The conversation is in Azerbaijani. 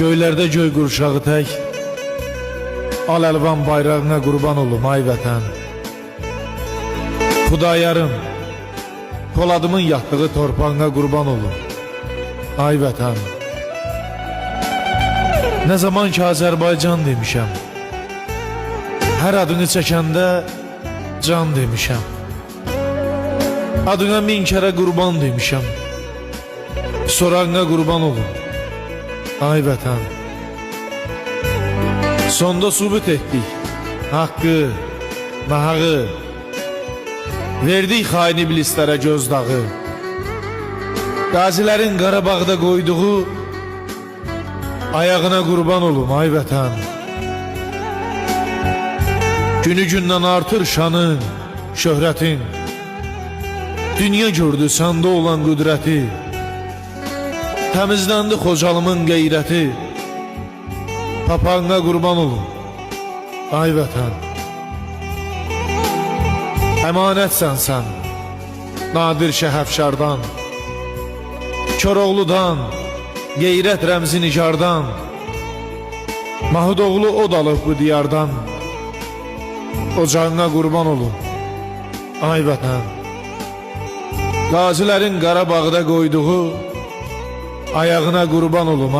Göylərdə göy qurşağı tək, al-əlvan bayrağına qurban olum ay vətən. Xudayarım, Poladımın yatdığı torpağına qurban olum ay vətən. Nə zaman ki Azərbaycan demişəm, hər adını çəkəndə can demişəm. Adına min kərə qurban demişəm, sorağına qurban olum ay vətən. Sonda sübut etdik haqqı, nahağı, verdik xain iblislərə gözdağı. Qazilərin Qarabağda qoyduğu ayağına qurban olum ay vətən. Günü gündən artır şanın, şöhrətin, dünya gördü səndə olan qüdrəti. Təmizləndi Xocalımın qeyrəti, papağına qurban olum ay vətən. Əmanətsən sən Nadir Şəhəfşardan, Koroğludan, qeyrət rəmzi nigardan, Mahudoğlu od alıb bu diyardan. Ocağına qurban olum ay vətən. Qazilərin Qarabağda qoyduğu ayağına qurban olum